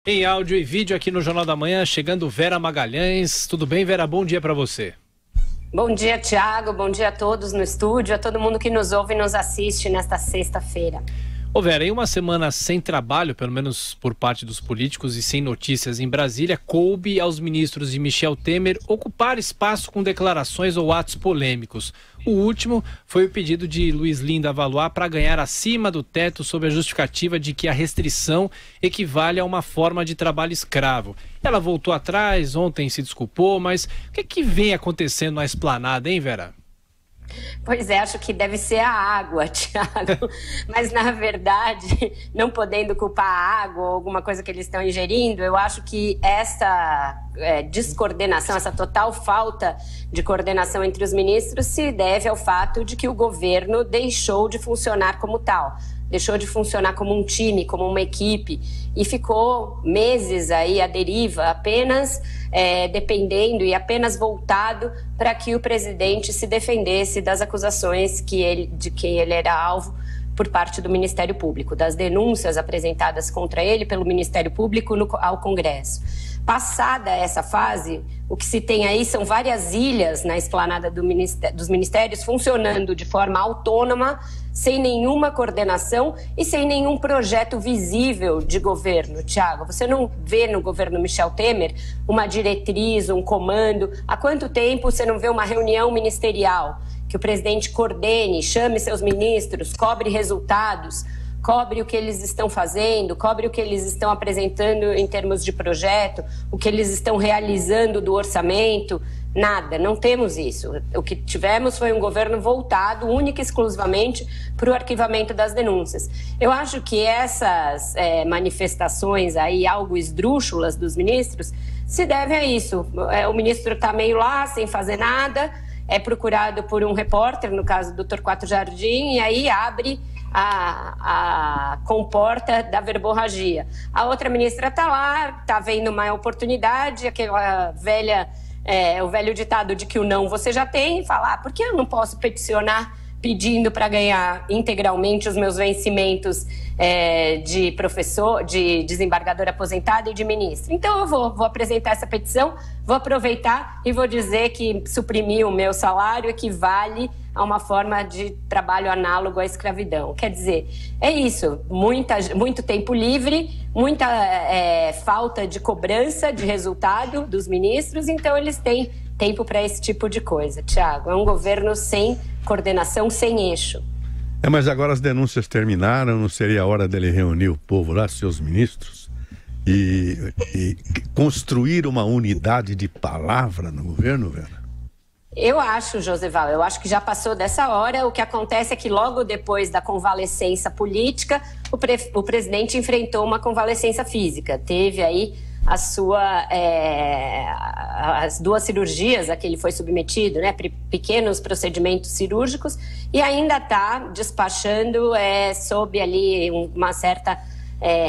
Em áudio e vídeo aqui no Jornal da Manhã, chegando Vera Magalhães. Tudo bem, Vera? Bom dia para você. Bom dia, Thiago. Bom dia a todos no estúdio, a todo mundo que nos ouve e nos assiste nesta sexta-feira. Ô Vera, em uma semana sem trabalho, pelo menos por parte dos políticos, e sem notícias em Brasília, coube aos ministros de Michel Temer ocupar espaço com declarações ou atos polêmicos. O último foi o pedido de Luiz Linda Valois para ganhar acima do teto sob a justificativa de que a restrição equivale a uma forma de trabalho escravo. Ela voltou atrás, ontem se desculpou, mas o que vem acontecendo na esplanada, hein, Vera? Pois é, acho que deve ser a água, Thiago, mas na verdade, não podendo culpar a água ou alguma coisa que eles estão ingerindo, eu acho que essa descoordenação, essa total falta de coordenação entre os ministros se deve ao fato de que o governo deixou de funcionar como tal. Deixou de funcionar como um time, como uma equipe, e ficou meses aí à deriva, apenas dependendo e apenas voltado para que o presidente se defendesse das acusações de quem ele era alvo por parte do Ministério Público, das denúncias apresentadas contra ele pelo Ministério Público ao Congresso. Passada essa fase, o que se tem aí são várias ilhas na esplanada dos ministérios funcionando de forma autônoma, sem nenhuma coordenação e sem nenhum projeto visível de governo. Thiago, você não vê no governo Michel Temer uma diretriz, um comando? Há quanto tempo você não vê uma reunião ministerial que o presidente coordene, chame seus ministros, cobre resultados, cobre o que eles estão fazendo, cobre o que eles estão apresentando em termos de projeto, o que eles estão realizando do orçamento? Nada, não temos isso. O que tivemos foi um governo voltado única e exclusivamente para o arquivamento das denúncias. Eu acho que essas manifestações aí, algo esdrúxulas dos ministros, se devem a isso. O ministro está meio lá, sem fazer nada, é procurado por um repórter, no caso do Torquato Jardim, e aí abre a comporta da verborragia. A outra ministra está lá, está vendo uma oportunidade, aquela o velho ditado de que o não você já tem, e fala, por que eu não posso peticionar pedindo para ganhar integralmente os meus vencimentos de professor, de desembargador aposentado e de ministro? Então eu vou apresentar essa petição, vou aproveitar e vou dizer que suprimir o meu salário equivale a uma forma de trabalho análogo à escravidão. Quer dizer, é isso, muito tempo livre, muita falta de cobrança de resultado dos ministros, então eles têm tempo para esse tipo de coisa, Thiago. É um governo sem coordenação, sem eixo. Mas agora as denúncias terminaram, não seria a hora dele reunir o povo lá, seus ministros, e construir uma unidade de palavra no governo, Vera? Eu acho, Joseval, eu acho que já passou dessa hora. O que acontece é que logo depois da convalescença política, o presidente enfrentou uma convalescença física. Teve aí as duas cirurgias a que ele foi submetido, né, pequenos procedimentos cirúrgicos, e ainda está despachando sob ali uma certa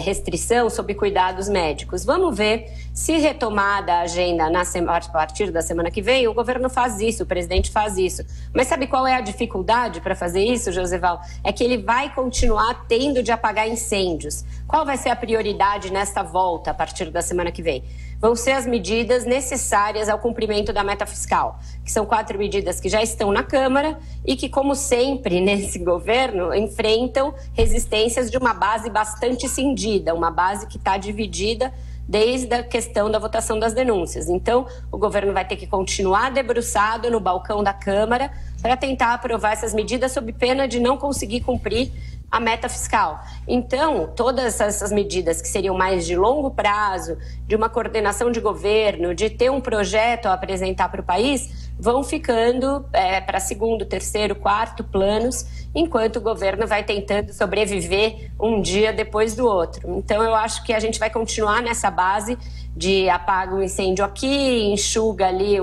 restrição, sob cuidados médicos. Vamos ver se retomada a agenda a partir da semana que vem, o governo faz isso, o presidente faz isso. Mas sabe qual é a dificuldade para fazer isso, Joseval? É que ele vai continuar tendo de apagar incêndios. Qual vai ser a prioridade nesta volta a partir da semana que vem? Vão ser as medidas necessárias ao cumprimento da meta fiscal, que são 4 medidas que já estão na Câmara e que, como sempre nesse governo, enfrentam resistências de uma base bastante cindida, uma base que está dividida desde a questão da votação das denúncias. Então, o governo vai ter que continuar debruçado no balcão da Câmara para tentar aprovar essas medidas sob pena de não conseguir cumprir a meta fiscal. Então, todas essas medidas que seriam mais de longo prazo, de uma coordenação de governo, de ter um projeto a apresentar para o país, vão ficando para segundo, terceiro, quarto planos, enquanto o governo vai tentando sobreviver um dia depois do outro. Então, eu acho que a gente vai continuar nessa base de apaga um incêndio aqui, enxuga ali,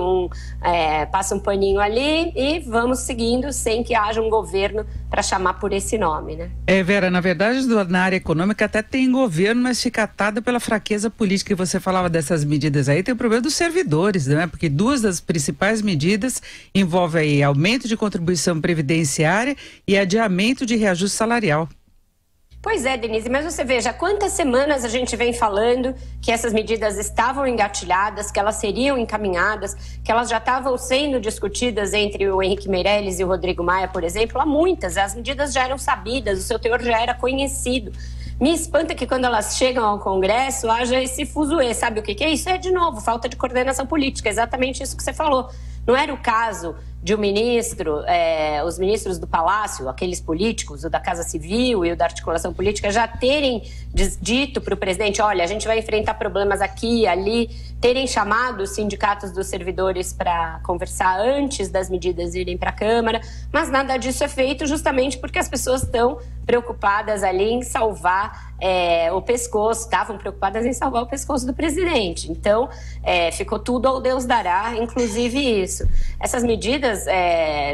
passa um paninho ali e vamos seguindo sem que haja um governo para chamar por esse nome, né? Vera, na verdade, na área econômica até tem governo, mas fica atada pela fraqueza política. E você falava dessas medidas aí, tem o problema dos servidores, né? Porque duas das principais medidas envolvem aí aumento de contribuição previdenciária e adiamento de reajuste salarial. Pois é, Denise, mas você veja, quantas semanas a gente vem falando que essas medidas estavam engatilhadas, que elas seriam encaminhadas, que elas já estavam sendo discutidas entre o Henrique Meirelles e o Rodrigo Maia, por exemplo, há muitas. As medidas já eram sabidas, o seu teor já era conhecido. Me espanta que quando elas chegam ao Congresso haja esse fuzuê. Sabe o que é isso? É, de novo, falta de coordenação política, exatamente isso que você falou. Não era o caso de um ministro, os ministros do Palácio, aqueles políticos, o da Casa Civil e o da Articulação Política, já terem dito para o presidente, olha, a gente vai enfrentar problemas aqui e ali, terem chamado os sindicatos dos servidores para conversar antes das medidas irem para a Câmara, mas nada disso é feito justamente porque as pessoas estão preocupadas ali em salvar o pescoço, estavam preocupadas em salvar o pescoço do presidente. Então, ficou tudo ao Deus dará, inclusive isso. Essas medidas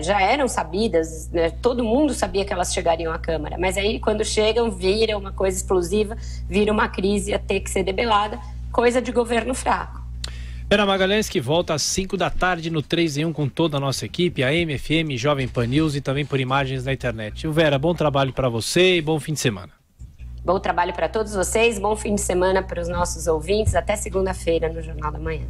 já eram sabidas, né? Todo mundo sabia que elas chegariam à Câmara, mas aí quando chegam, vira uma coisa explosiva, vira uma crise a ter que ser debelada, coisa de governo fraco. Vera Magalhães, que volta às 5 da tarde no 3 em 1 com toda a nossa equipe, a MFM, Jovem Pan News e também por imagens na internet. Vera, bom trabalho para você e bom fim de semana. Bom trabalho para todos vocês, bom fim de semana para os nossos ouvintes, até segunda-feira no Jornal da Manhã.